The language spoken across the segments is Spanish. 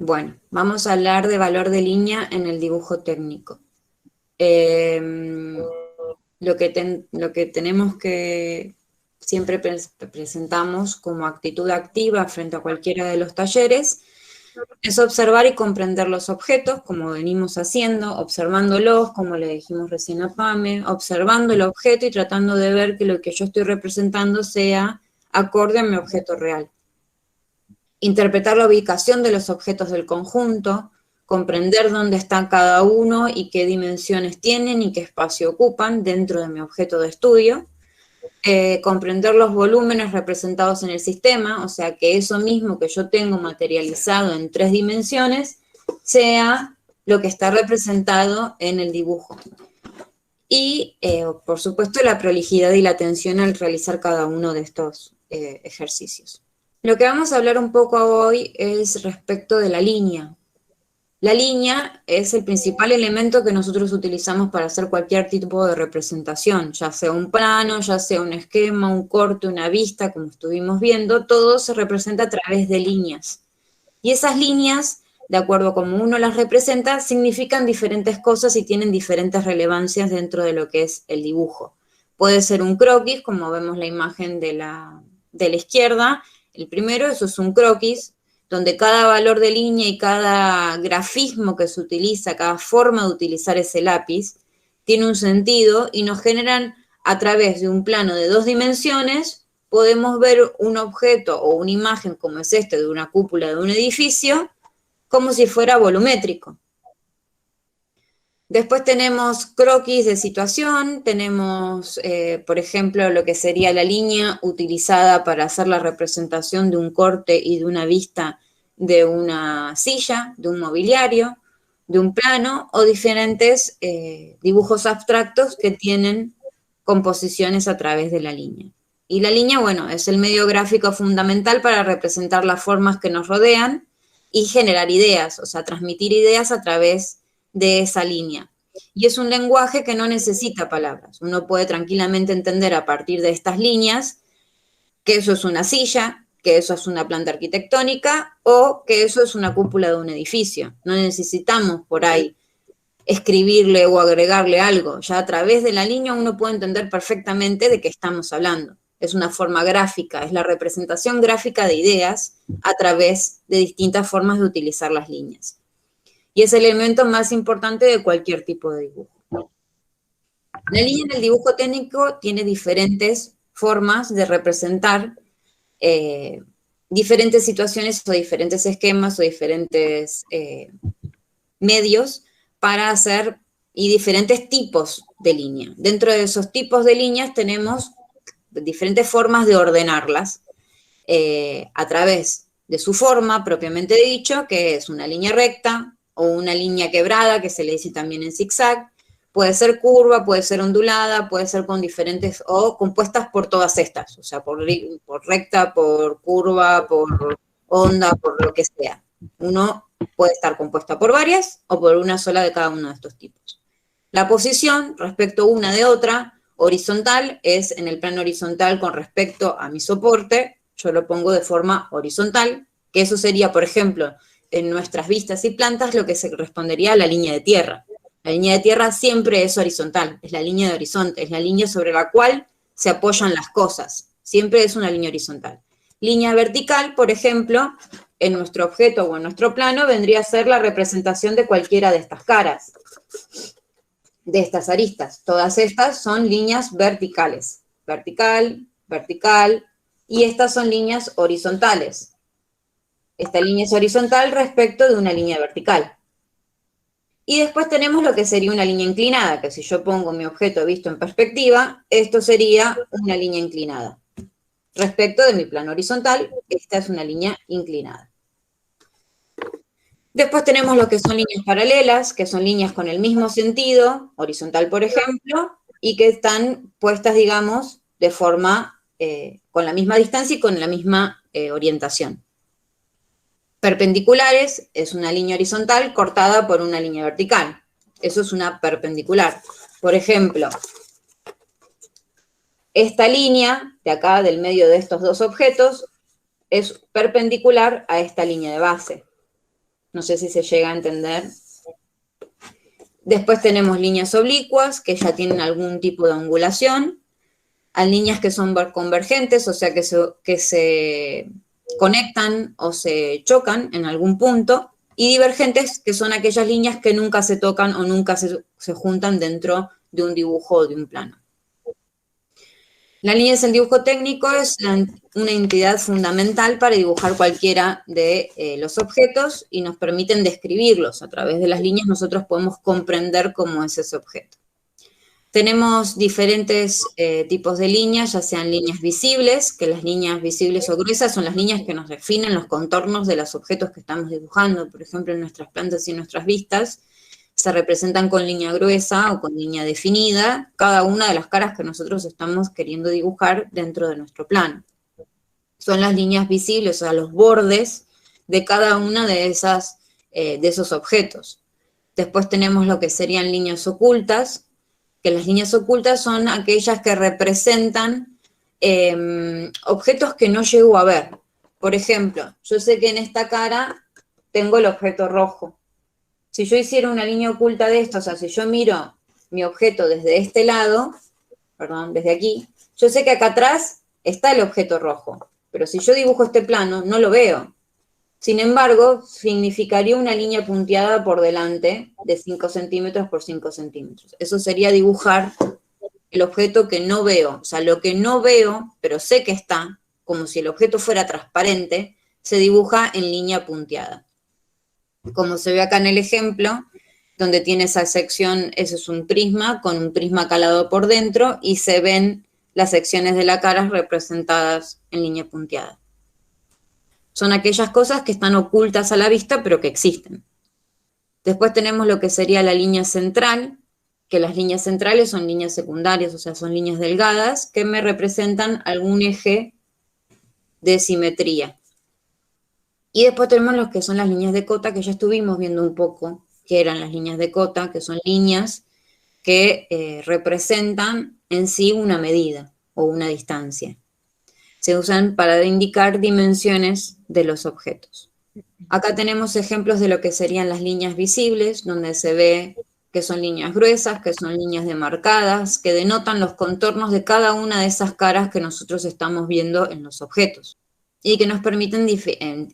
Bueno, vamos a hablar de valor de línea en el dibujo técnico. Eh, lo que tenemos que siempre presentamos como actitud activa frente a cualquiera de los talleres es observar y comprender los objetos, como venimos haciendo, observándolos, como le dijimos recién a Pame, observando el objeto y tratando de ver que lo que yo estoy representando sea acorde a mi objeto real. Interpretar la ubicación de los objetos del conjunto, comprender dónde están cada uno y qué dimensiones tienen y qué espacio ocupan dentro de mi objeto de estudio, comprender los volúmenes representados en el sistema, o sea, que eso mismo que yo tengo materializado en 3 dimensiones sea lo que está representado en el dibujo. Y, por supuesto, la prolijidad y la atención al realizar cada uno de estos ejercicios. Lo que vamos a hablar un poco hoy es respecto de la línea. La línea es el principal elemento que nosotros utilizamos para hacer cualquier tipo de representación, ya sea un plano, ya sea un esquema, un corte, una vista, como estuvimos viendo, todo se representa a través de líneas. Y esas líneas, de acuerdo a cómo uno las representa, significan diferentes cosas y tienen diferentes relevancias dentro de lo que es el dibujo. Puede ser un croquis, como vemos la imagen de la izquierda. El primero, eso es un croquis, donde cada valor de línea y cada grafismo que se utiliza, cada forma de utilizar ese lápiz, tiene un sentido y nos generan a través de un plano de 2 dimensiones, podemos ver un objeto o una imagen como es este de una cúpula de un edificio, como si fuera volumétrico. Después tenemos croquis de situación, tenemos, por ejemplo, lo que sería la línea utilizada para hacer la representación de un corte y de una vista de una silla, de un mobiliario, de un plano, o diferentes dibujos abstractos que tienen composiciones a través de la línea. Y la línea, bueno, es el medio gráfico fundamental para representar las formas que nos rodean y generar ideas, o sea, transmitir ideas a través de esa línea. Y es un lenguaje que no necesita palabras. Uno puede tranquilamente entender a partir de estas líneas que eso es una silla, que eso es una planta arquitectónica o que eso es una cúpula de un edificio. No necesitamos por ahí escribirle o agregarle algo. Ya a través de la línea uno puede entender perfectamente de qué estamos hablando. Es una forma gráfica, es la representación gráfica de ideas a través de distintas formas de utilizar las líneas. Y es el elemento más importante de cualquier tipo de dibujo. La línea en el dibujo técnico tiene diferentes formas de representar diferentes situaciones o diferentes esquemas o diferentes medios para hacer y diferentes tipos de línea. Dentro de esos tipos de líneas tenemos diferentes formas de ordenarlas a través de su forma propiamente dicho, que es una línea recta o una línea quebrada, que se le dice también en zigzag. Puede ser curva, puede ser ondulada, puede ser con diferentes, o compuestas por todas estas, o sea, por recta, por curva, por onda, por lo que sea. Uno puede estar compuesta por varias o por una sola de cada uno de estos tipos. La posición respecto una de otra, horizontal, es en el plano horizontal con respecto a mi soporte, yo lo pongo de forma horizontal, que eso sería, por ejemplo, en nuestras vistas y plantas, lo que se correspondería a la línea de tierra. La línea de tierra siempre es horizontal, es la línea de horizonte, es la línea sobre la cual se apoyan las cosas, siempre es una línea horizontal. Línea vertical, por ejemplo, en nuestro objeto o en nuestro plano, vendría a ser la representación de cualquiera de estas caras, de estas aristas. Todas estas son líneas verticales. Vertical, vertical, y estas son líneas horizontales. Esta línea es horizontal respecto de una línea vertical. Y después tenemos lo que sería una línea inclinada, que si yo pongo mi objeto visto en perspectiva, esto sería una línea inclinada. Respecto de mi plano horizontal, esta es una línea inclinada. Después tenemos lo que son líneas paralelas, que son líneas con el mismo sentido, horizontal por ejemplo, y que están puestas, digamos, de forma, con la misma distancia y con la misma orientación. Perpendiculares es una línea horizontal cortada por una línea vertical. Eso es una perpendicular. Por ejemplo, esta línea de acá, del medio de estos dos objetos, es perpendicular a esta línea de base. No sé si se llega a entender. Después tenemos líneas oblicuas, que ya tienen algún tipo de angulación. Hay líneas que son convergentes, o sea, que se conectan o se chocan en algún punto. Y divergentes, que son aquellas líneas que nunca se tocan o nunca se juntan dentro de un dibujo o de un plano. La línea del dibujo técnico es una entidad fundamental para dibujar cualquiera de los objetos y nos permiten describirlos. A través de las líneas nosotros podemos comprender cómo es ese objeto. Tenemos diferentes tipos de líneas, ya sean líneas visibles, que las líneas visibles o gruesas son las líneas que nos definen los contornos de los objetos que estamos dibujando. Por ejemplo, en nuestras plantas y nuestras vistas se representan con línea gruesa o con línea definida cada una de las caras que nosotros estamos queriendo dibujar dentro de nuestro plano. Son las líneas visibles, o sea, los bordes de cada una de esos objetos. Después tenemos lo que serían líneas ocultas, que las líneas ocultas son aquellas que representan objetos que no llego a ver. Por ejemplo, yo sé que en esta cara tengo el objeto rojo. Si yo hiciera una línea oculta de esto, o sea, si yo miro mi objeto desde este lado, perdón, desde aquí, yo sé que acá atrás está el objeto rojo, pero si yo dibujo este plano, no lo veo. Sin embargo, significaría una línea punteada por delante de 5 centímetros por 5 centímetros. Eso sería dibujar el objeto que no veo. O sea, lo que no veo, pero sé que está, como si el objeto fuera transparente, se dibuja en línea punteada. Como se ve acá en el ejemplo, donde tiene esa sección, eso es un prisma, con un prisma calado por dentro, y se ven las secciones de la cara representadas en línea punteada. Son aquellas cosas que están ocultas a la vista, pero que existen. Después tenemos lo que sería la línea central, que las líneas centrales son líneas secundarias, o sea, son líneas delgadas, que me representan algún eje de simetría. Y después tenemos lo que son las líneas de cota, que ya estuvimos viendo un poco, que eran las líneas de cota, que son líneas que representan en sí una medida o una distancia. Se usan para indicar dimensiones de los objetos. Acá tenemos ejemplos de lo que serían las líneas visibles, donde se ve que son líneas gruesas, que son líneas demarcadas, que denotan los contornos de cada una de esas caras que nosotros estamos viendo en los objetos y que nos permiten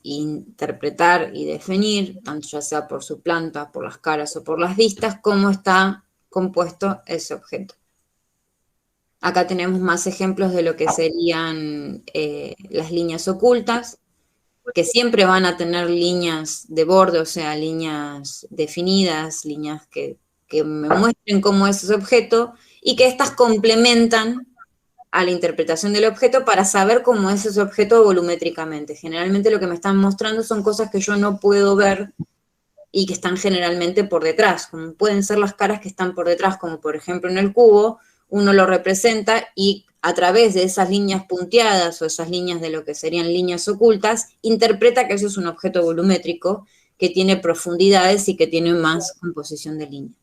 interpretar y definir, tanto ya sea por su planta, por las caras o por las vistas, cómo está compuesto ese objeto. Acá tenemos más ejemplos de lo que serían las líneas ocultas, que siempre van a tener líneas de borde, o sea, líneas definidas, líneas que me muestren cómo es ese objeto, y que éstas complementan a la interpretación del objeto para saber cómo es ese objeto volumétricamente. Generalmente lo que me están mostrando son cosas que yo no puedo ver y que están generalmente por detrás, como pueden ser las caras que están por detrás, como por ejemplo en el cubo, uno lo representa y a través de esas líneas punteadas o esas líneas de lo que serían líneas ocultas, interpreta que eso es un objeto volumétrico que tiene profundidades y que tiene más composición de líneas.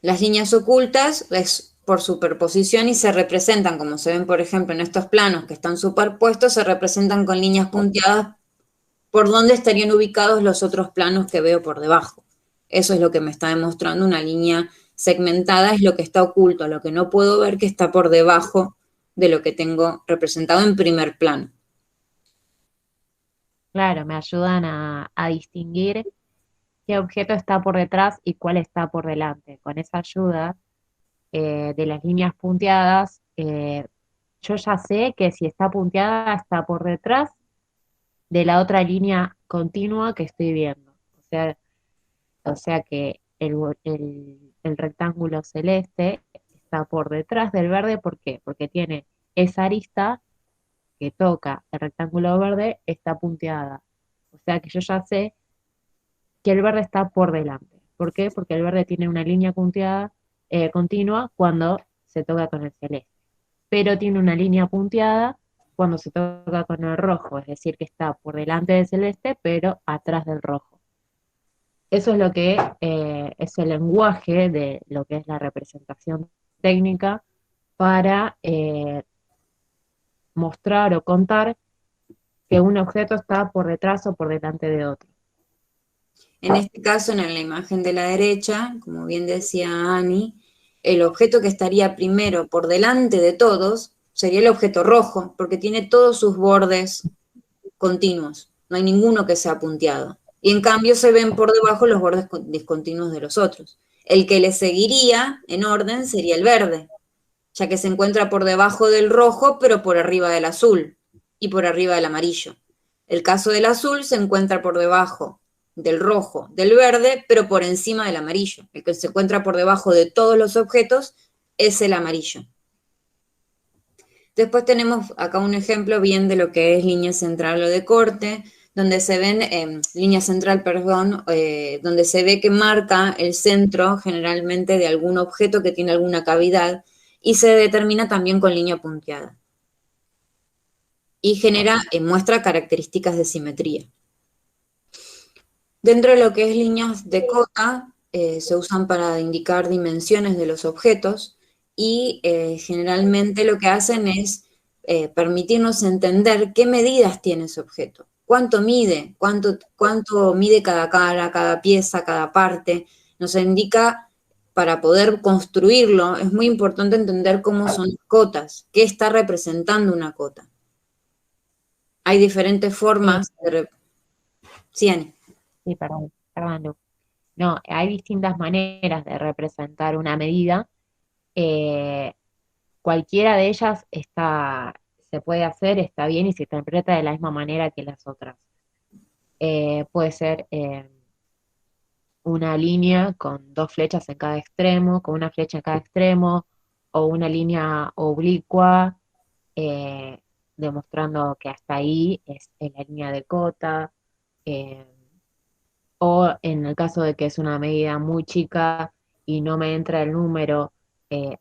Las líneas ocultas es por superposición y se representan, como se ven por ejemplo en estos planos que están superpuestos, se representan con líneas punteadas por donde estarían ubicados los otros planos que veo por debajo. Eso es lo que me está demostrando una línea segmentada, es lo que está oculto, lo que no puedo ver que está por debajo de lo que tengo representado en primer plano. Claro, me ayudan a distinguir qué objeto está por detrás y cuál está por delante. Con esa ayuda de las líneas punteadas, yo ya sé que si está punteada está por detrás de la otra línea continua que estoy viendo. O sea que el rectángulo celeste está por detrás del verde, ¿por qué? Porque tiene esa arista que toca el rectángulo verde, está punteada. O sea que yo ya sé que el verde está por delante. ¿Por qué? Porque el verde tiene una línea punteada continua cuando se toca con el celeste, pero tiene una línea punteada cuando se toca con el rojo, es decir, que está por delante del celeste, pero atrás del rojo. Eso es lo que es el lenguaje de lo que es la representación técnica para mostrar o contar que un objeto está por detrás o por delante de otro. En este caso, en la imagen de la derecha, como bien decía Ani, el objeto que estaría primero por delante de todos sería el objeto rojo, porque tiene todos sus bordes continuos, no hay ninguno que sea punteado. Y en cambio se ven por debajo los bordes discontinuos de los otros. El que le seguiría en orden sería el verde, ya que se encuentra por debajo del rojo, pero por arriba del azul y por arriba del amarillo. El caso del azul se encuentra por debajo del rojo, del verde, pero por encima del amarillo. El que se encuentra por debajo de todos los objetos es el amarillo. Después tenemos acá un ejemplo bien de lo que es línea central o de corte, donde se ven, línea central, perdón, donde se ve que marca el centro generalmente de algún objeto que tiene alguna cavidad y se determina también con línea punteada. Y genera, muestra características de simetría. Dentro de lo que es líneas de cota, se usan para indicar dimensiones de los objetos y generalmente lo que hacen es permitirnos entender qué medidas tiene ese objeto, cuánto mide, cuánto mide cada cara, cada pieza, cada parte. Nos indica para poder construirlo, es muy importante entender cómo son las cotas, qué está representando una cota. Hay diferentes Sí, formas de... Sí, Ani. sí, perdón, Lu. No, hay distintas maneras de representar una medida. Eh, Cualquiera de ellas se puede hacer, está bien y se interpreta de la misma manera que las otras. Puede ser una línea con dos flechas en cada extremo, con una flecha en cada extremo, o una línea oblicua, eh, demostrando que hasta ahí es la línea de cota. eh, o en el caso de que es una medida muy chica y no me entra el número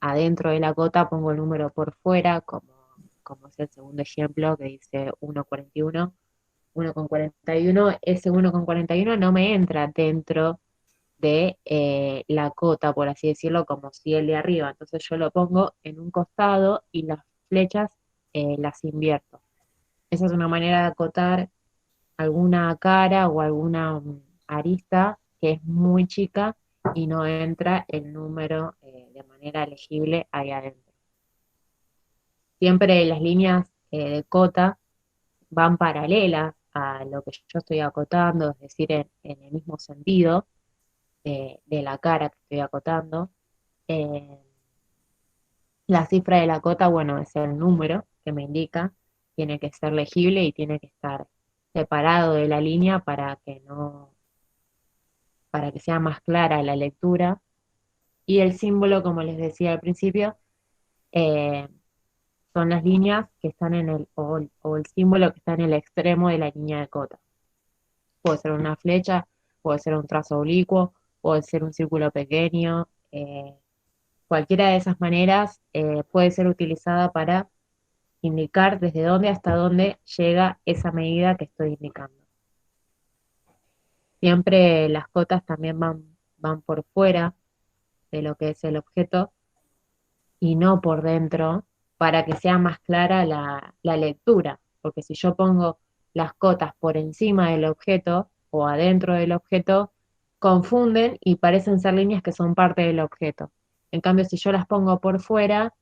adentro de la cota, pongo el número por fuera, como es el segundo ejemplo que dice 1,41. 1,41, ese 1,41 no me entra dentro de la cota, por así decirlo, como si el de arriba. Entonces yo lo pongo en un costado y las flechas las invierto. Esa es una manera de acotar alguna cara o alguna arista que es muy chica y no entra el número de manera legible ahí adentro. Siempre las líneas de cota van paralelas a lo que yo estoy acotando, es decir, en el mismo sentido de la cara que estoy acotando. Eh, la cifra de la cota, bueno, es el número que me indica, tiene que ser legible y tiene que estar separado de la línea para que sea más clara la lectura. Y el símbolo, como les decía al principio, eh, son las líneas que están o el símbolo que está en el extremo de la línea de cota. Puede ser una flecha, puede ser un trazo oblicuo, puede ser un círculo pequeño. Cualquiera de esas maneras puede ser utilizada para indicar desde dónde hasta dónde llega esa medida que estoy indicando. Siempre las cotas también van por fuera de lo que es el objeto y no por dentro para que sea más clara la lectura, porque si yo pongo las cotas por encima del objeto o adentro del objeto, confunden y parecen ser líneas que son parte del objeto. En cambio, si yo las pongo por fuera,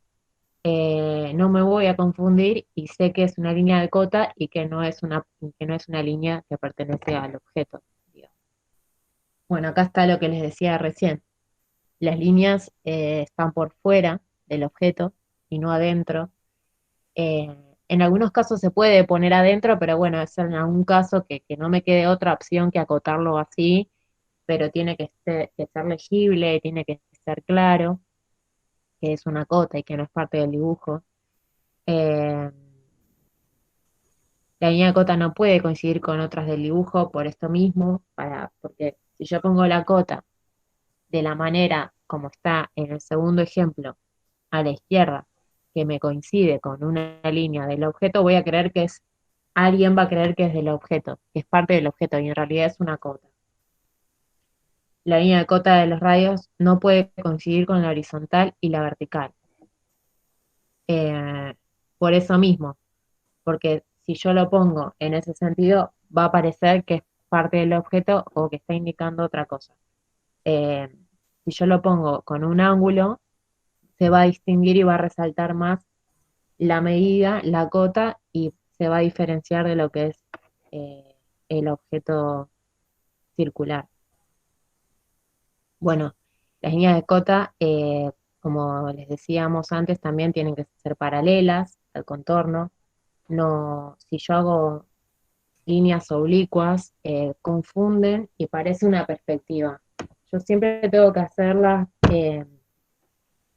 no me voy a confundir y sé que es una línea de cota y que no es una línea que pertenece al objeto, digamos. Bueno, acá está lo que les decía recién. Las líneas están por fuera del objeto y no adentro. Eh, en algunos casos se puede poner adentro, pero bueno, es en algún caso que no me quede otra opción que acotarlo así, pero tiene que ser legible, tiene que ser claro que es una cota y que no es parte del dibujo. Eh, la línea de cota no puede coincidir con otras del dibujo por esto mismo, porque si yo pongo la cota de la manera como está en el segundo ejemplo, a la izquierda, que me coincide con una línea del objeto, alguien va a creer que es del objeto, que es parte del objeto, y en realidad es una cota. La línea de cota de los radios no puede coincidir con la horizontal y la vertical. Eh, por eso mismo, porque si yo lo pongo en ese sentido, va a parecer que es parte del objeto o que está indicando otra cosa. Eh, si yo lo pongo con un ángulo, se va a distinguir y va a resaltar más la medida, la cota, y se va a diferenciar de lo que es eh, el objeto circular. Bueno, las líneas de cota, como les decíamos antes, también tienen que ser paralelas al contorno. No, si yo hago líneas oblicuas, confunden y parece una perspectiva. Yo siempre tengo que hacerlas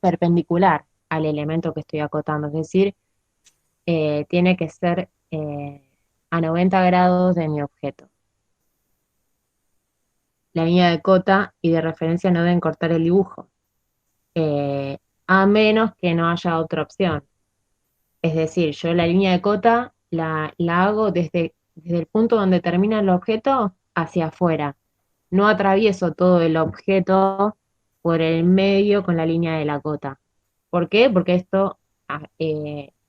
perpendicular al elemento que estoy acotando, es decir, tiene que ser a 90 grados de mi objeto. La línea de cota y de referencia no deben cortar el dibujo, a menos que no haya otra opción. Es decir, yo la línea de cota la hago desde el punto donde termina el objeto hacia afuera. No atravieso todo el objeto por el medio con la línea de la cota. ¿Por qué? Porque esto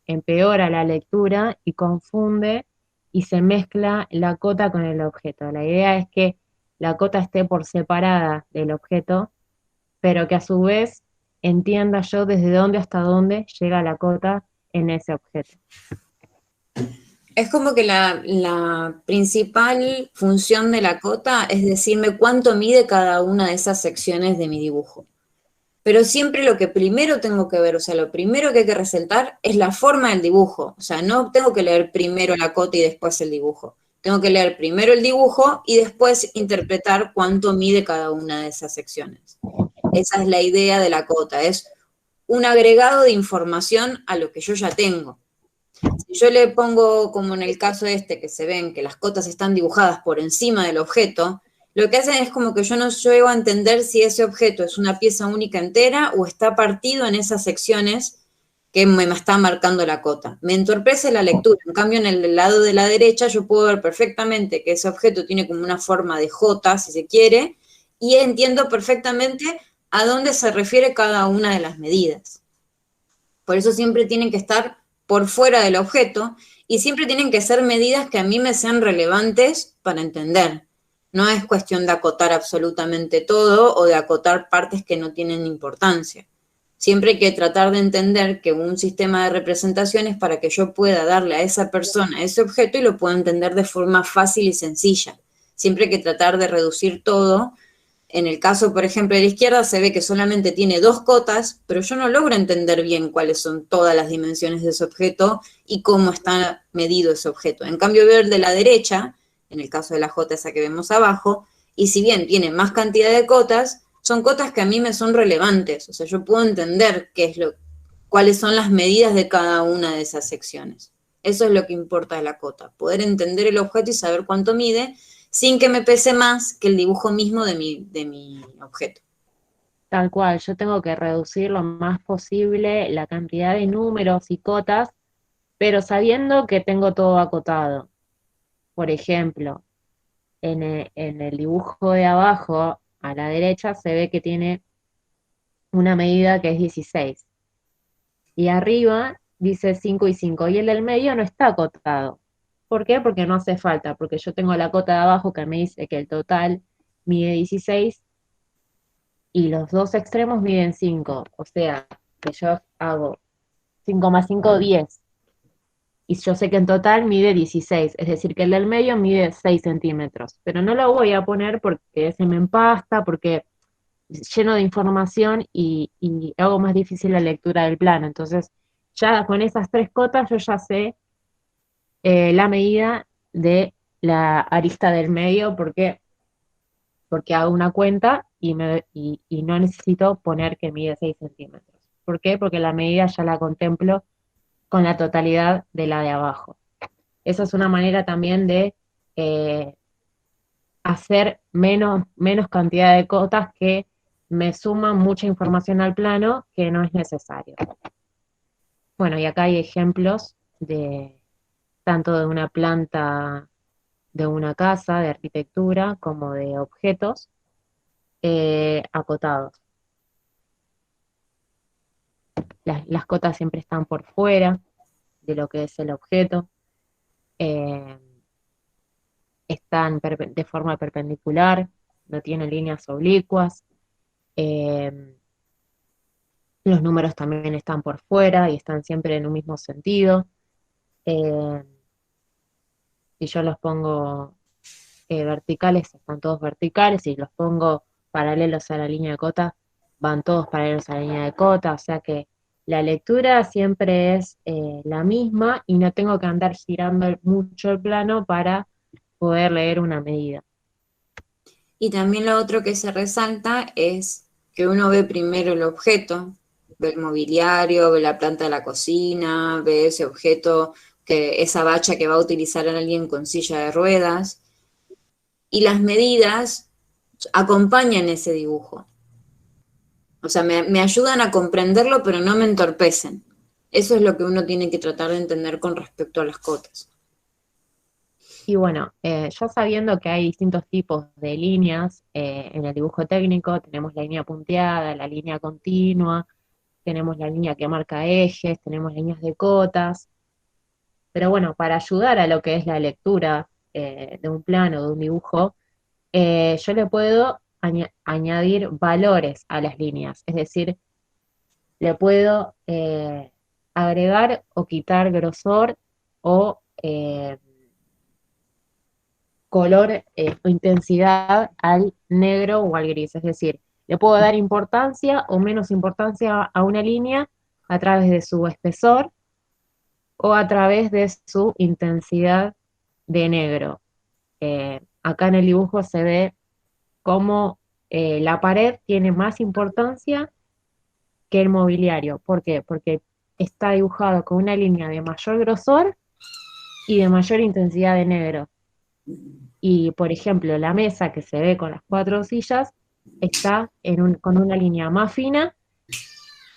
empeora la lectura y confunde y se mezcla la cota con el objeto. La idea es que la cota esté por separada del objeto, pero que a su vez entienda yo desde dónde hasta dónde llega la cota en ese objeto. Es como que la principal función de la cota es decirme cuánto mide cada una de esas secciones de mi dibujo. Pero siempre lo que primero tengo que ver, o sea, lo primero que hay que resaltar es la forma del dibujo. O sea, no tengo que leer primero la cota y después el dibujo. Tengo que leer primero el dibujo y después interpretar cuánto mide cada una de esas secciones. Esa es la idea de la cota, es un agregado de información a lo que yo ya tengo. Si yo le pongo, como en el caso este, que se ven que las cotas están dibujadas por encima del objeto, lo que hacen es como que yo no llego a entender si ese objeto es una pieza única entera o está partido en esas secciones que me está marcando la cota. Me entorpece la lectura. En cambio, en el lado de la derecha yo puedo ver perfectamente que ese objeto tiene como una forma de J, si se quiere, y entiendo perfectamente a dónde se refiere cada una de las medidas. Por eso siempre tienen que estar por fuera del objeto y siempre tienen que ser medidas que a mí me sean relevantes para entender. No es cuestión de acotar absolutamente todo o de acotar partes que no tienen importancia. Siempre hay que tratar de entender que un sistema de representación es para que yo pueda darle a esa persona ese objeto y lo pueda entender de forma fácil y sencilla. Siempre hay que tratar de reducir todo. En el caso, por ejemplo, de la izquierda se ve que solamente tiene dos cotas, pero yo no logro entender bien cuáles son todas las dimensiones de ese objeto y cómo está medido ese objeto. En cambio, veo el de la derecha, en el caso de la J esa que vemos abajo, y si bien tiene más cantidad de cotas, son cotas que a mí me son relevantes. O sea, yo puedo entender cuáles son las medidas de cada una de esas secciones. Eso es lo que importa de la cota, poder entender el objeto y saber cuánto mide, sin que me pese más que el dibujo mismo de mi objeto. Tal cual, yo tengo que reducir lo más posible la cantidad de números y cotas, pero sabiendo que tengo todo acotado. Por ejemplo, en el dibujo de abajo, a la derecha, se ve que tiene una medida que es 16. Y arriba dice 5 y 5. Y el del medio no está acotado. ¿Por qué? Porque no hace falta, porque yo tengo la cota de abajo que me dice que el total mide 16 y los dos extremos miden 5. O sea, que yo hago 5 más 5, 10. Y yo sé que en total mide 16, es decir, que el del medio mide 6 centímetros. Pero no lo voy a poner porque se me empasta, porque lleno de información y hago más difícil la lectura del plano. Entonces, ya con esas tres cotas yo ya sé la medida de la arista del medio porque hago una cuenta y no necesito poner que mide 6 centímetros. ¿Por qué? Porque la medida ya la contemplo con la totalidad de la de abajo. Esa es una manera también de eh, hacer menos cantidad de cotas que me suman mucha información al plano que no es necesario. Bueno, y acá hay ejemplos de tanto de una planta de una casa, de arquitectura, como de objetos acotados. Las cotas siempre están por fuera de lo que es el objeto. eh, están de forma perpendicular, no tienen líneas oblicuas, eh, los números también están por fuera y están siempre en un mismo sentido. Eh, si yo los pongo verticales, están todos verticales, si los pongo paralelos a la línea de cota, van todos paralelos a la línea de cota, o sea que la lectura siempre es la misma y no tengo que andar girando mucho el plano para poder leer una medida. Y también lo otro que se resalta es que uno ve primero el objeto, ve el mobiliario, ve la planta de la cocina, ve ese objeto, esa bacha que va a utilizar alguien con silla de ruedas, y las medidas acompañan ese dibujo. O sea, me ayudan a comprenderlo, pero no me entorpecen. Eso es lo que uno tiene que tratar de entender con respecto a las cotas. Y bueno, ya sabiendo que hay distintos tipos de líneas en el dibujo técnico, tenemos la línea punteada, la línea continua, tenemos la línea que marca ejes, tenemos líneas de cotas, pero bueno, para ayudar a lo que es la lectura de un plano, de un dibujo, yo le puedo añadir valores a las líneas, es decir, le puedo agregar o quitar grosor o color o intensidad al negro o al gris. Es decir, le puedo dar importancia o menos importancia a una línea a través de su espesor o a través de su intensidad de negro. Acá en el dibujo se ve cómo la pared tiene más importancia que el mobiliario. ¿Por qué? Porque está dibujado con una línea de mayor grosor y de mayor intensidad de negro. Y, por ejemplo, la mesa que se ve con las 4 sillas está con una línea más fina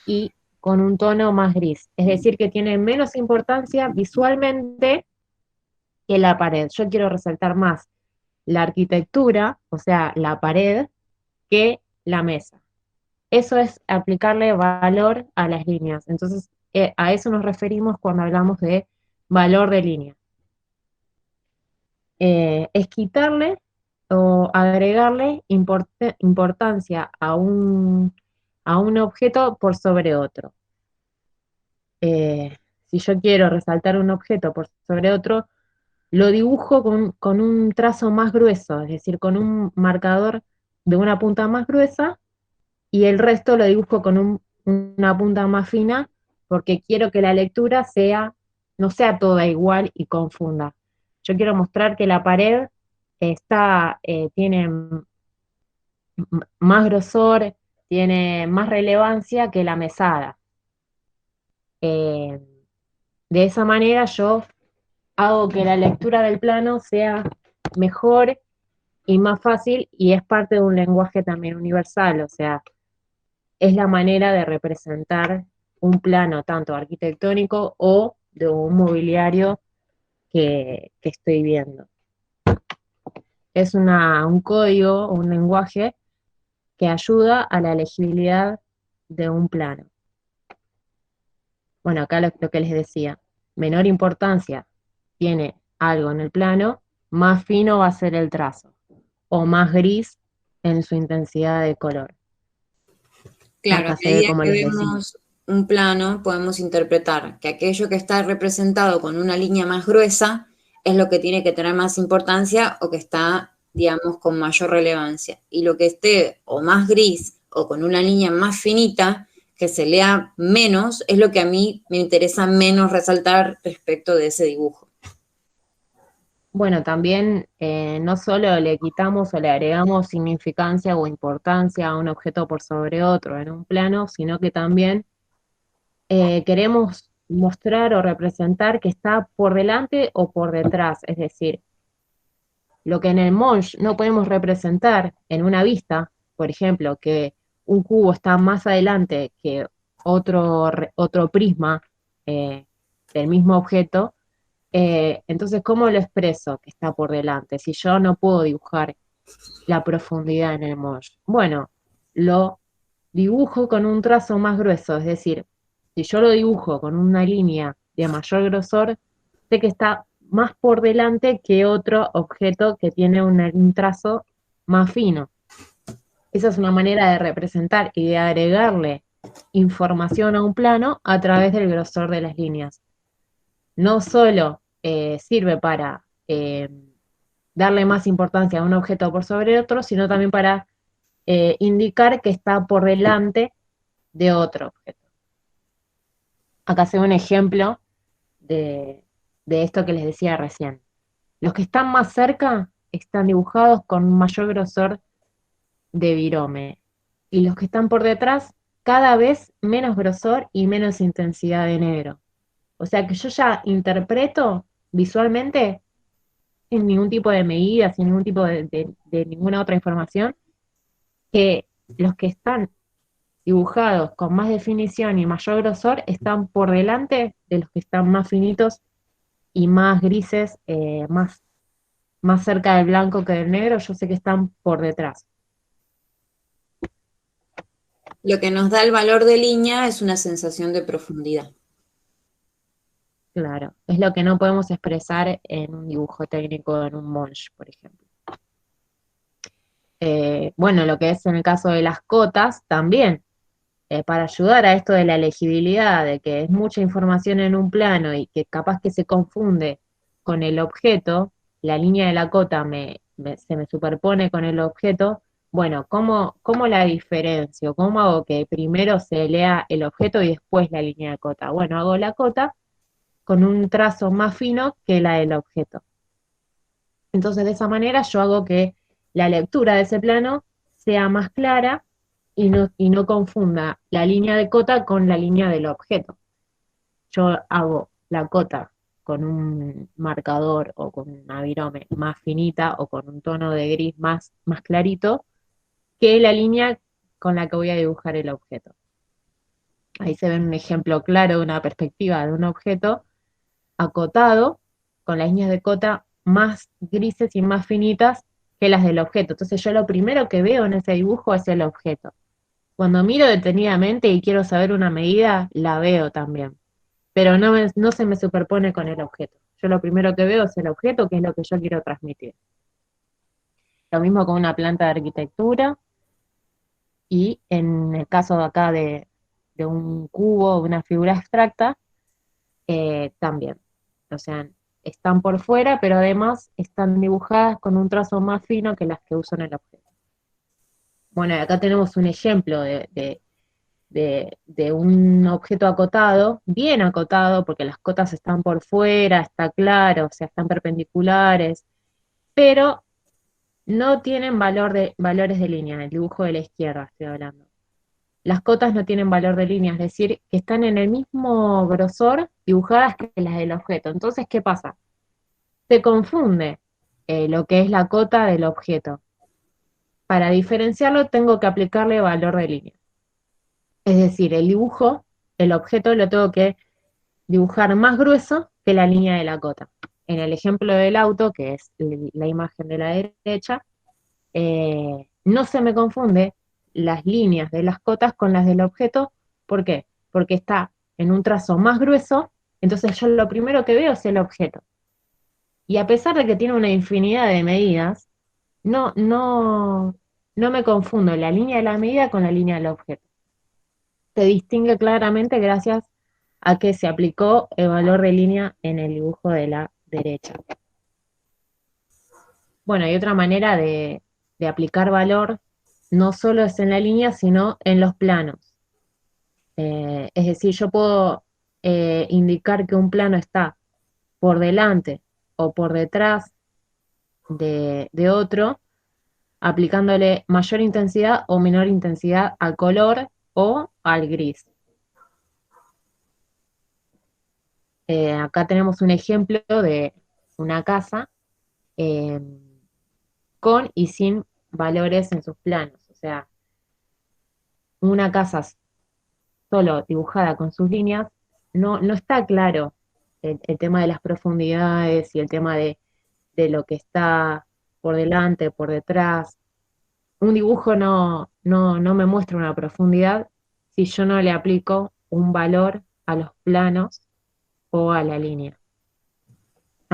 y con un tono más gris. Es decir, que tiene menos importancia visualmente que la pared. Yo quiero resaltar más la arquitectura, o sea, la pared, que la mesa. Eso es aplicarle valor a las líneas. Entonces, a eso nos referimos cuando hablamos de valor de línea. Es quitarle o agregarle importancia a un objeto por sobre otro. Si yo quiero resaltar un objeto por sobre otro, lo dibujo con un trazo más grueso, es decir, con un marcador de una punta más gruesa y el resto lo dibujo con una punta más fina porque quiero que la lectura no sea toda igual y confunda. Yo quiero mostrar que la pared tiene más grosor, tiene más relevancia que la mesada. Eh, de esa manera yo hago que la lectura del plano sea mejor y más fácil y es parte de un lenguaje también universal, o sea, es la manera de representar un plano tanto arquitectónico o de un mobiliario que estoy viendo. Es un código, un lenguaje que ayuda a la legibilidad de un plano. Bueno, acá lo que les decía, menor importancia tiene algo en el plano, más fino va a ser el trazo, o más gris en su intensidad de color. Claro, a Acá se ve medida como que les decía. vemos un plano, podemos interpretar que aquello que está representado con una línea más gruesa es lo que tiene que tener más importancia o que está, digamos, con mayor relevancia. Y lo que esté o más gris o con una línea más finita, que se lea menos, es lo que a mí me interesa menos resaltar respecto de ese dibujo. Bueno, también no solo le quitamos o le agregamos significancia o importancia a un objeto por sobre otro en un plano, sino que también queremos mostrar o representar que está por delante o por detrás. Es decir, lo que en el Monge no podemos representar en una vista, por ejemplo, que un cubo está más adelante que otro prisma del mismo objeto, entonces, ¿cómo lo expreso que está por delante? Si yo no puedo dibujar la profundidad en el Monge. Bueno, lo dibujo con un trazo más grueso, es decir, si yo lo dibujo con una línea de mayor grosor, sé que está más por delante que otro objeto que tiene un trazo más fino. Esa es una manera de representar y de agregarle información a un plano a través del grosor de las líneas. No solo sirve para darle más importancia a un objeto por sobre otro, sino también para indicar que está por delante de otro objeto. Acá se ve un ejemplo de, de esto que les decía recién. Los que están más cerca están dibujados con mayor grosor de virome, y los que están por detrás cada vez menos grosor y menos intensidad de negro. O sea que yo ya interpreto visualmente, sin ningún tipo de medida, sin ningún tipo de ninguna otra información, que los que están dibujados con más definición y mayor grosor están por delante de los que están más finitos y más grises, más cerca del blanco que del negro. Yo sé que están por detrás. Lo que nos da el valor de línea es una sensación de profundidad. Claro, es lo que no podemos expresar en un dibujo técnico, en un Monge, por ejemplo. Bueno, lo que es en el caso de las cotas, también, para ayudar a esto de la legibilidad, de que es mucha información en un plano y que capaz que se confunde con el objeto, la línea de la cota se me superpone con el objeto. Bueno, ¿cómo la diferencio? ¿Cómo hago que primero se lea el objeto y después la línea de cota? Bueno, hago la cota con un trazo más fino que la del objeto. Entonces, de esa manera yo hago que la lectura de ese plano sea más clara y no confunda la línea de cota con la línea del objeto. Yo hago la cota con un marcador o con una virome más finita o con un tono de gris más clarito que la línea con la que voy a dibujar el objeto. Ahí se ve un ejemplo claro de una perspectiva de un objeto acotado, con las líneas de cota más grises y más finitas que las del objeto. Entonces yo lo primero que veo en ese dibujo es el objeto. Cuando miro detenidamente y quiero saber una medida, la veo también, pero no se me superpone con el objeto. Yo lo primero que veo es el objeto, que es lo que yo quiero transmitir. Lo mismo con una planta de arquitectura, y en el caso de acá de un cubo, una figura abstracta, también. O sea, están por fuera, pero además están dibujadas con un trazo más fino que las que uso en el objeto. Bueno, y acá tenemos un ejemplo de un objeto acotado, bien acotado, porque las cotas están por fuera, está claro, o sea, están perpendiculares, pero no tienen valores de línea, en el dibujo de la izquierda estoy hablando. Las cotas no tienen valor de línea, es decir, que están en el mismo grosor dibujadas que las del objeto. Entonces, ¿qué pasa? Se confunde lo que es la cota del objeto. Para diferenciarlo tengo que aplicarle valor de línea. Es decir, el objeto lo tengo que dibujar más grueso que la línea de la cota. En el ejemplo del auto, que es la imagen de la derecha, no se me confunde las líneas de las cotas con las del objeto. ¿Por qué? Porque está en un trazo más grueso, entonces yo lo primero que veo es el objeto. Y a pesar de que tiene una infinidad de medidas, no, no, no me confundo la línea de la medida con la línea del objeto. Se distingue claramente gracias a que se aplicó el valor de línea en el dibujo de la derecha. Bueno, hay otra manera de aplicar valor, no solo es en la línea, sino en los planos. Es decir, yo puedo indicar que un plano está por delante o por detrás de otro, aplicándole mayor intensidad o menor intensidad al color o al gris. Acá tenemos un ejemplo de una casa eh, con y sin valores en sus planos. O sea, una casa solo dibujada con sus líneas, no está claro el tema de las profundidades y el tema de lo que está por delante, por detrás. Un dibujo no me muestra una profundidad si yo no le aplico un valor a los planos o a la línea.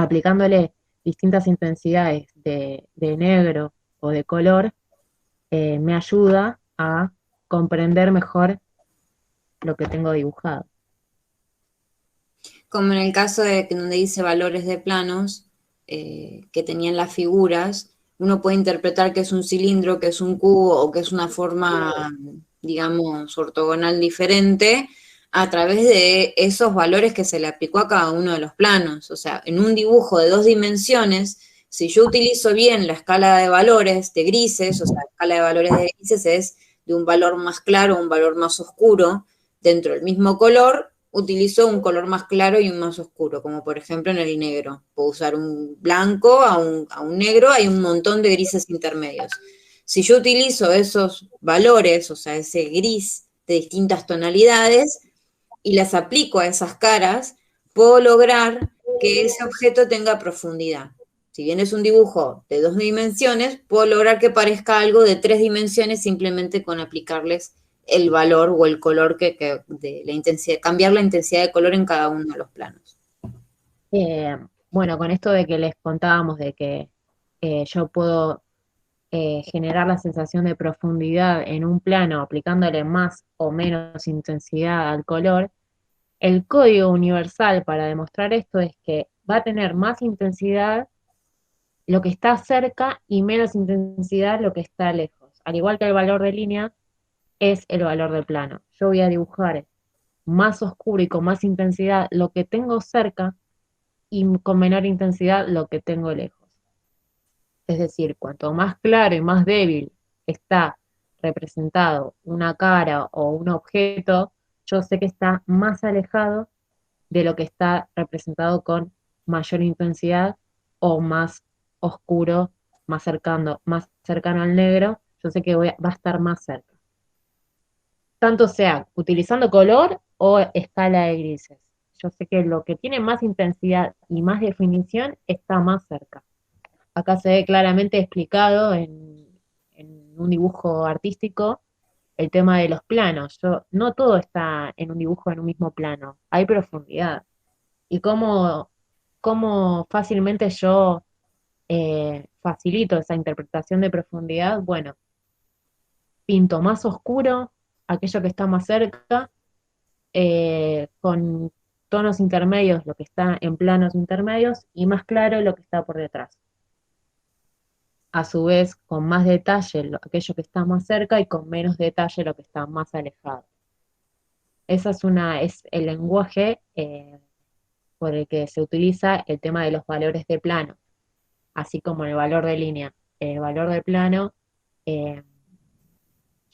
aplicándole distintas intensidades de negro o de color, me ayuda a comprender mejor lo que tengo dibujado. Como en el caso de que donde dice valores de planos, que tenían las figuras, uno puede interpretar que es un cilindro, que es un cubo o que es una forma, digamos, ortogonal diferente a través de esos valores que se le aplicó a cada uno de los planos. O sea, en un dibujo de 2 dimensiones, si yo utilizo bien la escala de valores de grises, o sea, la escala de valores de grises es de un valor más claro a un valor más oscuro, dentro del mismo color, utilizo un color más claro y un más oscuro, como por ejemplo en el negro. Puedo usar un blanco a un negro, hay un montón de grises intermedios. Si yo utilizo esos valores, o sea, ese gris de distintas tonalidades, y las aplico a esas caras, puedo lograr que ese objeto tenga profundidad. Si bien es un dibujo de 2 dimensiones, puedo lograr que parezca algo de 3 dimensiones simplemente con aplicarles el valor o el color de la intensidad, cambiar la intensidad de color en cada uno de los planos. Bueno, con esto de que les contábamos de que yo puedo generar la sensación de profundidad en un plano aplicándole más o menos intensidad al color, el código universal para demostrar esto es que va a tener más intensidad lo que está cerca y menos intensidad lo que está lejos. Al igual que el valor de línea es el valor de plano. Yo voy a dibujar más oscuro y con más intensidad lo que tengo cerca y con menor intensidad lo que tengo lejos. Es decir, cuanto más claro y más débil está representado una cara o un objeto, yo sé que está más alejado de lo que está representado con mayor intensidad o más oscuro, más cercano al negro, yo sé que va a estar más cerca. Tanto sea utilizando color o escala de grises. Yo sé que lo que tiene más intensidad y más definición está más cerca. Acá se ve claramente explicado en un dibujo artístico el tema de los planos. No todo está en un dibujo en un mismo plano, hay profundidad. Y cómo fácilmente yo facilito esa interpretación de profundidad, bueno, pinto más oscuro aquello que está más cerca, con tonos intermedios lo que está en planos intermedios y más claro lo que está por detrás. A su vez, con más detalle aquello que está más cerca y con menos detalle lo que está más alejado. Esa es el lenguaje por el que se utiliza el tema de los valores de plano, así como el valor de línea. El valor de plano, eh,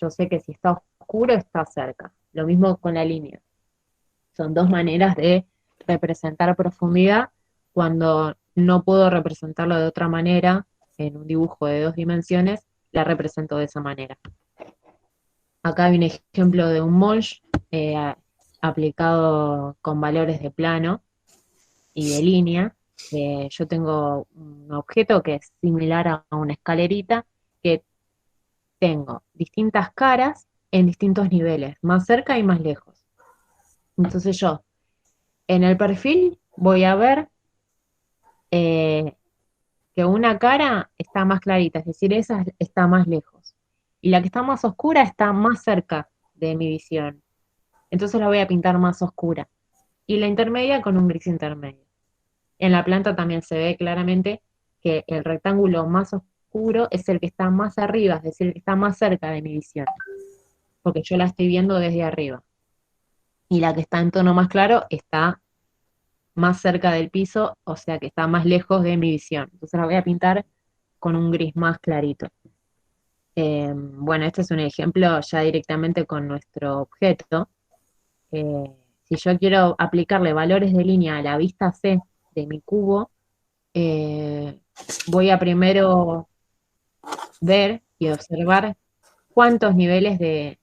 yo sé que si está oscuro está cerca. Lo mismo con la línea. Son dos maneras de representar profundidad cuando no puedo representarlo de otra manera en un dibujo de 2 dimensiones, la represento de esa manera. Acá hay un ejemplo de un molde aplicado con valores de plano y de línea. Yo tengo un objeto que es similar a una escalerita, que tengo distintas caras en distintos niveles, más cerca y más lejos. Entonces yo en el perfil voy a ver eh, que una cara está más clarita, es decir, esa está más lejos. Y la que está más oscura está más cerca de mi visión. Entonces la voy a pintar más oscura. Y la intermedia con un gris intermedio. En la planta también se ve claramente que el rectángulo más oscuro es el que está más arriba, es decir, el que está más cerca de mi visión, porque yo la estoy viendo desde arriba. Y la que está en tono más claro está más cerca del piso, o sea que está más lejos de mi visión. Entonces la voy a pintar con un gris más clarito. Bueno, este es un ejemplo ya directamente con nuestro objeto. Si yo quiero aplicarle valores de línea a la vista C de mi cubo, voy a primero ver y observar cuántos niveles de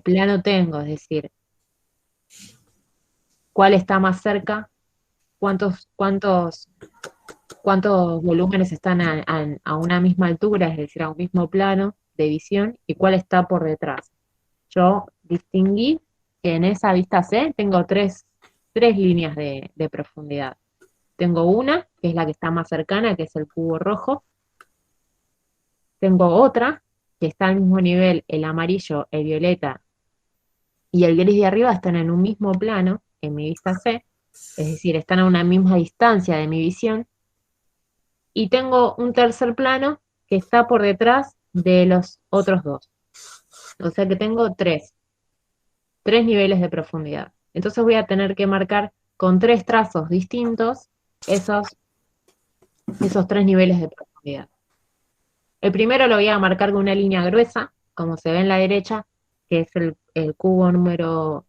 plano tengo, es decir, cuál está más cerca, cuántos volúmenes están a una misma altura, es decir, a un mismo plano de visión, y cuál está por detrás. Yo distinguí que en esa vista C tengo tres líneas de profundidad. tengo una, que es la que está más cercana, que es el cubo rojo. Tengo otra, que está al mismo nivel, el amarillo, el violeta y el gris de arriba están en un mismo plano, en mi vista C, es decir, están a una misma distancia de mi visión. Y tengo un tercer plano que está por detrás de los otros dos. O sea que tengo tres niveles de profundidad. Entonces voy a tener que marcar con 3 trazos distintos esos 3 niveles de profundidad. El primero lo voy a marcar con una línea gruesa, como se ve en la derecha, que es el cubo número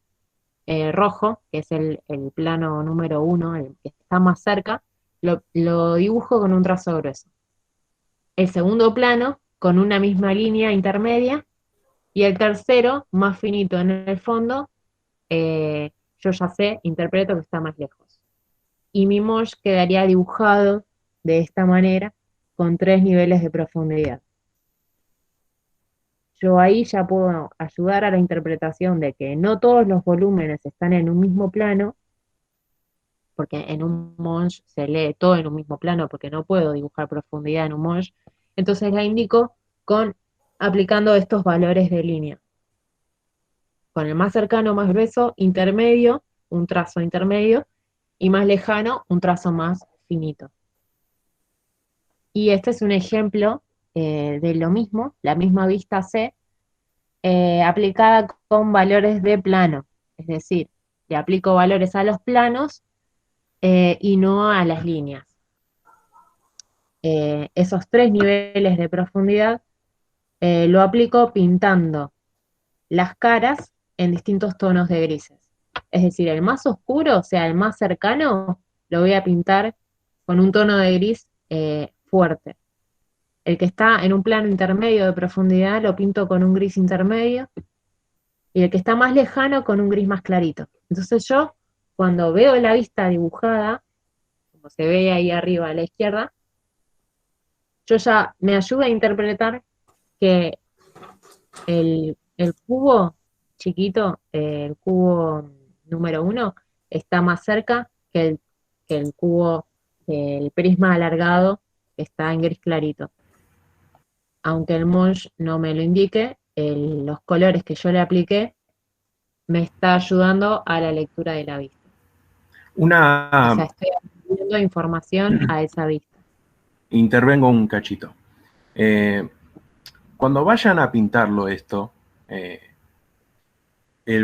rojo, que es el plano número 1, el que está más cerca, lo dibujo con un trazo grueso. El segundo plano con una misma línea intermedia y el tercero más finito en el fondo, yo ya sé, interpreto que está más lejos. Y mi mosh quedaría dibujado de esta manera con 3 niveles de profundidad. Yo ahí ya puedo ayudar a la interpretación de que no todos los volúmenes están en un mismo plano, porque en un mosh se lee todo en un mismo plano, porque no puedo dibujar profundidad en un mosh. Entonces la indico aplicando estos valores de línea. Con el más cercano, más grueso, intermedio, un trazo intermedio, y más lejano, un trazo más finito. Y este es un ejemplo de lo mismo, la misma vista C, aplicada con valores de plano. Es decir, le aplico valores a los planos y no a las líneas. Esos 3 niveles de profundidad lo aplico pintando las caras en distintos tonos de grises. Es decir, el más oscuro, o sea, el más cercano, lo voy a pintar con un tono de gris fuerte. El que está en un plano intermedio de profundidad lo pinto con un gris intermedio, y el que está más lejano con un gris más clarito. Entonces yo, cuando veo la vista dibujada, como se ve ahí arriba a la izquierda, yo ya me ayuda a interpretar que el cubo chiquito, el cubo número 1, está más cerca que el cubo, el prisma alargado, que está en gris clarito. Aunque el mosh no me lo indique, los colores que yo le apliqué me está ayudando a la lectura de la vista. O sea, estoy añadiendo información a esa vista. Intervengo un cachito. Cuando vayan a pintarlo esto,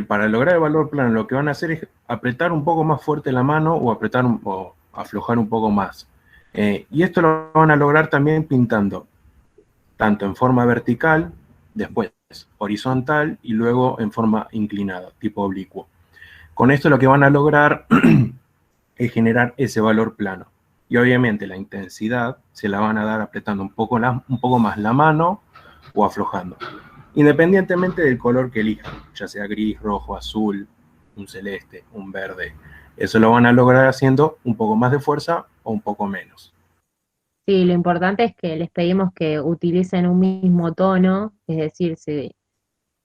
para lograr el valor plano, lo que van a hacer es apretar un poco más fuerte la mano o aflojar un poco más. Y esto lo van a lograr también pintando, tanto en forma vertical, después horizontal y luego en forma inclinada, tipo oblicuo. Con esto lo que van a lograr es generar ese valor plano. Y obviamente la intensidad se la van a dar apretando un poco más la mano o aflojando, independientemente del color que elijan, ya sea gris, rojo, azul, un celeste, un verde. Eso lo van a lograr haciendo un poco más de fuerza o un poco menos. Sí, lo importante es que les pedimos que utilicen un mismo tono, es decir, si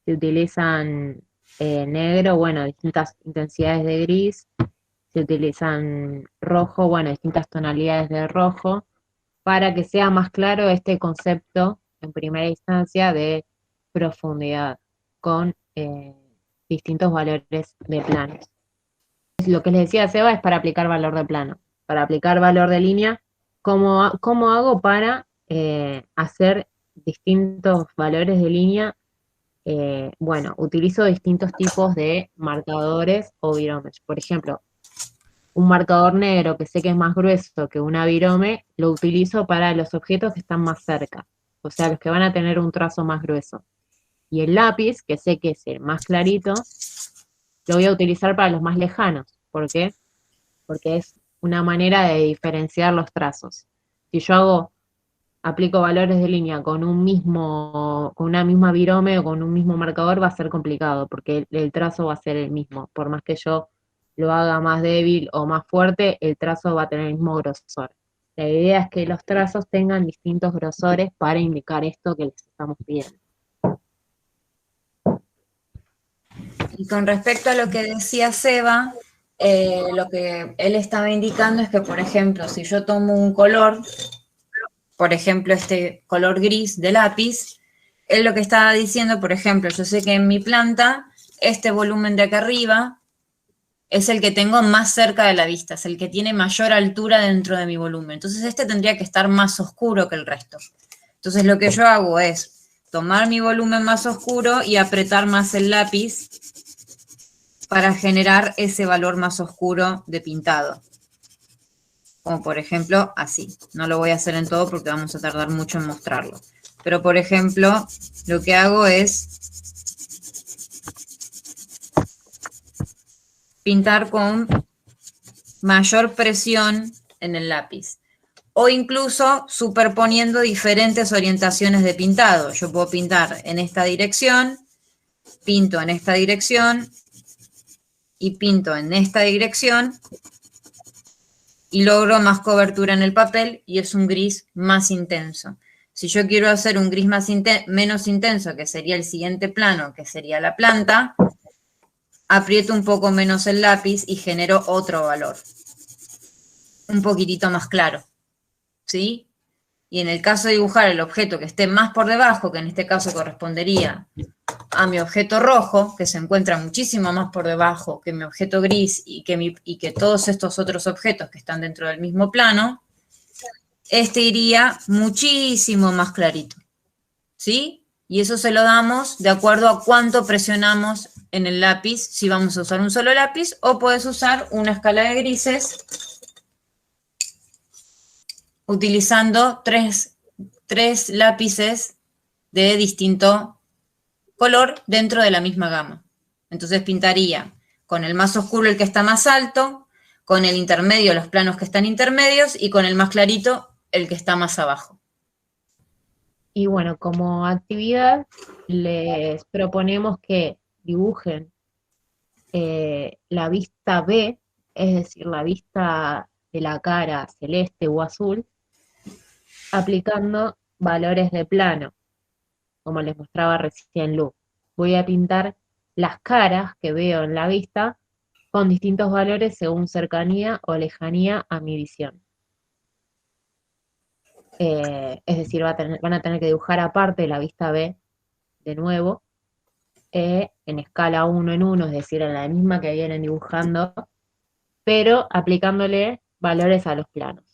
utilizan negro, bueno, distintas intensidades de gris, si utilizan rojo, bueno, distintas tonalidades de rojo, para que sea más claro este concepto en primera instancia de profundidad con distintos valores de planos. Lo que les decía Seba es para aplicar valor de plano. Para aplicar valor de línea, ¿cómo hago para hacer distintos valores de línea? Bueno, utilizo distintos tipos de marcadores o viromes. Por ejemplo, un marcador negro que sé que es más grueso que una virome, lo utilizo para los objetos que están más cerca, o sea, los que van a tener un trazo más grueso. Y el lápiz, que sé que es el más clarito, lo voy a utilizar para los más lejanos. ¿Por qué? Porque es una manera de diferenciar los trazos. Si yo aplico valores de línea con una misma virome o con un mismo marcador, va a ser complicado, porque el trazo va a ser el mismo. Por más que yo lo haga más débil o más fuerte, el trazo va a tener el mismo grosor. La idea es que los trazos tengan distintos grosores para indicar esto que les estamos pidiendo. Y con respecto a lo que decía Seba, lo que él estaba indicando es que, por ejemplo, si yo tomo un color, por ejemplo, este color gris de lápiz, él lo que estaba diciendo, por ejemplo, yo sé que en mi planta, este volumen de acá arriba es el que tengo más cerca de la vista, es el que tiene mayor altura dentro de mi volumen. Entonces este tendría que estar más oscuro que el resto. Entonces lo que yo hago es tomar mi volumen más oscuro y apretar más el lápiz para generar ese valor más oscuro de pintado. Como por ejemplo así. No lo voy a hacer en todo porque vamos a tardar mucho en mostrarlo. Pero por ejemplo, lo que hago es pintar con mayor presión en el lápiz. O incluso superponiendo diferentes orientaciones de pintado. Yo puedo pintar en esta dirección, pinto en esta dirección y pinto en esta dirección y logro más cobertura en el papel y es un gris más intenso. Si yo quiero hacer un gris menos intenso, que sería el siguiente plano, que sería la planta, aprieto un poco menos el lápiz y genero otro valor, un poquitito más claro, ¿sí? Y en el caso de dibujar el objeto que esté más por debajo, que en este caso correspondería a mi objeto rojo, que se encuentra muchísimo más por debajo que mi objeto gris y que todos estos otros objetos que están dentro del mismo plano, este iría muchísimo más clarito, ¿sí? Y eso se lo damos de acuerdo a cuánto presionamos en el lápiz, si vamos a usar un solo lápiz o puedes usar una escala de grises utilizando tres lápices de distinto color dentro de la misma gama. Entonces pintaría con el más oscuro el que está más alto, con el intermedio los planos que están intermedios y con el más clarito el que está más abajo. Y bueno, como actividad les proponemos que dibujen la vista B, es decir, la vista de la cara celeste o azul, aplicando valores de plano, como les mostraba recién Lu. Voy a pintar las caras que veo en la vista con distintos valores según cercanía o lejanía a mi visión. Es decir, van a tener que dibujar aparte la vista B de nuevo, en escala 1 en 1, es decir, en la misma que vienen dibujando, pero aplicándole valores a los planos.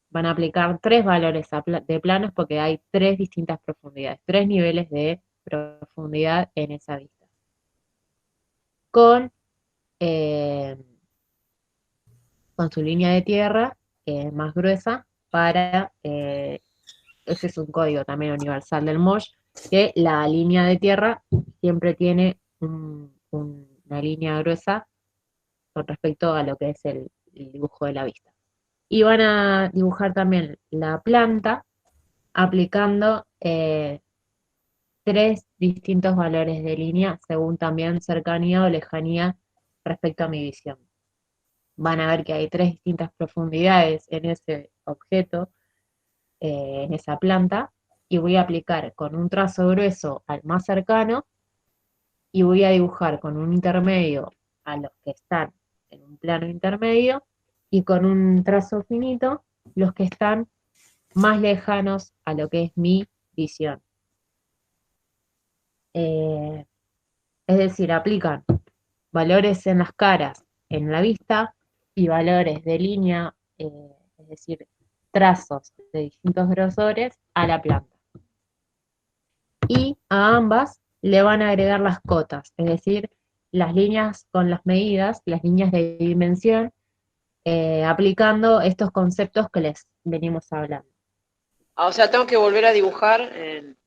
Van a aplicar 3 valores de planos porque hay 3 distintas profundidades, 3 niveles de profundidad en esa vista. Con su línea de tierra más gruesa para, ese es un código también universal del MOSH, que la línea de tierra siempre tiene una línea gruesa con respecto a lo que es el dibujo de la vista. Y van a dibujar también la planta aplicando 3 distintos valores de línea según también cercanía o lejanía respecto a mi visión. Van a ver que hay 3 distintas profundidades en ese objeto, en esa planta, y voy a aplicar con un trazo grueso al más cercano y voy a dibujar con un intermedio a los que están en un plano intermedio y con un trazo finito los que están más lejanos a lo que es mi visión. Es decir, aplican valores en las caras, en la vista, y valores de línea, es decir, trazos de distintos grosores a la planta. Y a ambas le van a agregar las cotas, es decir, las líneas con las medidas, las líneas de dimensión, aplicando estos conceptos que les venimos hablando. O sea, tengo que volver a dibujar en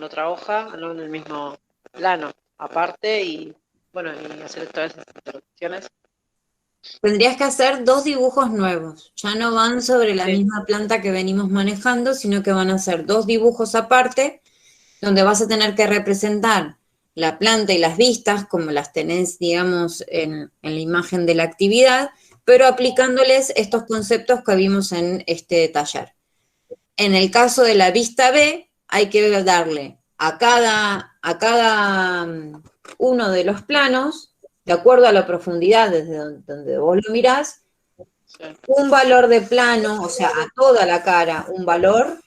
otra hoja, no en el mismo plano, aparte, y bueno, y hacer todas esas introducciones. Tendrías que hacer 2 dibujos nuevos. Ya no van sobre la Sí. misma planta que venimos manejando, sino que van a ser 2 dibujos aparte, donde vas a tener que representar la planta y las vistas, como las tenés, digamos, en la imagen de la actividad, pero aplicándoles estos conceptos que vimos en este taller. En el caso de la vista B, hay que darle a cada uno de los planos de acuerdo a la profundidad desde donde vos lo mirás, Sí. un valor de plano, o sea, a toda la cara, un valor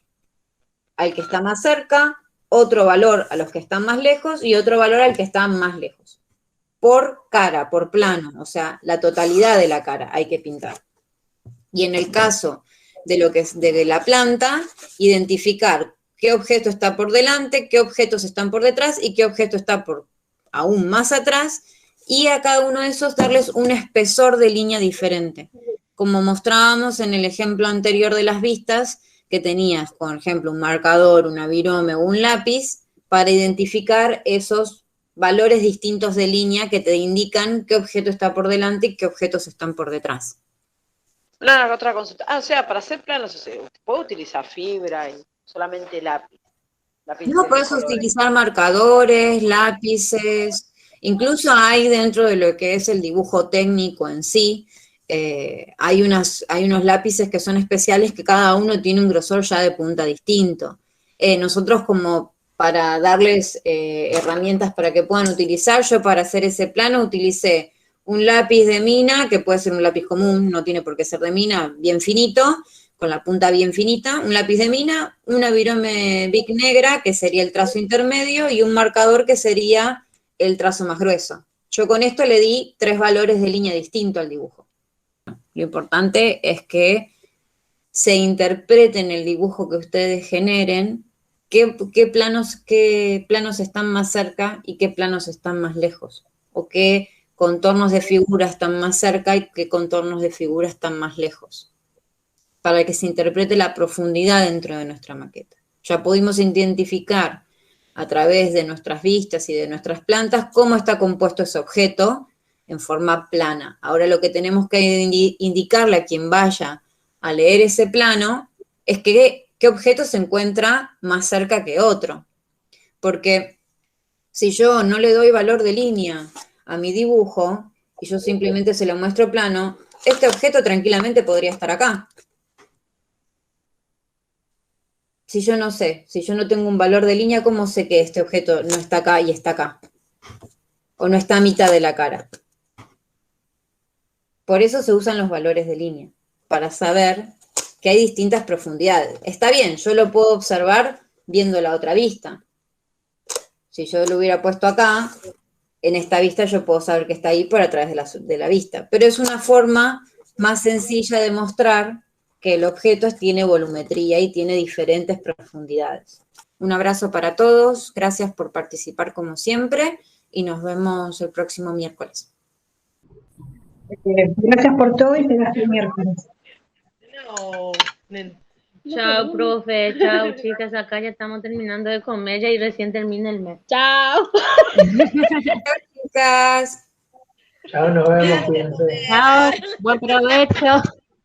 al que está más cerca, otro valor a los que están más lejos y otro valor al que está más lejos. Por cara, por plano, o sea, la totalidad de la cara hay que pintar. Y en el caso de lo que es de la planta, identificar qué objeto está por delante, qué objetos están por detrás y qué objeto está por aún más atrás, y a cada uno de esos darles un espesor de línea diferente. Como mostrábamos en el ejemplo anterior de las vistas, que tenías, por ejemplo, un marcador, una virome o un lápiz, para identificar esos valores distintos de línea que te indican qué objeto está por delante y qué objetos están por detrás. Una otra consulta. O sea, para hacer planos, ¿puedo utilizar fibra y solamente lápiz? No, puedes utilizar marcadores, lápices, incluso hay dentro de lo que es el dibujo técnico en sí, hay unos lápices que son especiales que cada uno tiene un grosor ya de punta distinto. Nosotros como para darles herramientas para que puedan utilizar, yo para hacer ese plano utilicé un lápiz de mina, que puede ser un lápiz común, no tiene por qué ser de mina, bien finito, con la punta bien finita, un lápiz de mina, una virome Bic negra, que sería el trazo intermedio, y un marcador que sería el trazo más grueso. Yo con esto le di 3 valores de línea distinto al dibujo. Lo importante es que se interprete en el dibujo que ustedes generen qué planos están más cerca y qué planos están más lejos, o qué contornos de figura están más cerca y qué contornos de figura están más lejos, para que se interprete la profundidad dentro de nuestra maqueta. Ya pudimos identificar a través de nuestras vistas y de nuestras plantas cómo está compuesto ese objeto en forma plana. Ahora lo que tenemos que indicarle a quien vaya a leer ese plano es qué objeto se encuentra más cerca que otro. Porque si yo no le doy valor de línea a mi dibujo y yo simplemente se lo muestro plano, este objeto tranquilamente podría estar acá. Si yo no sé, si yo no tengo un valor de línea, ¿cómo sé que este objeto no está acá y está acá? O no está a mitad de la cara. Por eso se usan los valores de línea, para saber que hay distintas profundidades. Está bien, yo lo puedo observar viendo la otra vista. Si yo lo hubiera puesto acá, en esta vista yo puedo saber que está ahí por a través de la vista. Pero es una forma más sencilla de mostrar que el objeto tiene volumetría y tiene diferentes profundidades. Un abrazo para todos, gracias por participar como siempre y nos vemos el próximo miércoles. Gracias por todo y te vemos el miércoles. No, Chao, profe. Chao, chicas. Acá ya estamos terminando de comer ya y recién termina el mes. Chao. Chicas. Chao, nos vemos, cuídense. Chao. Buen provecho.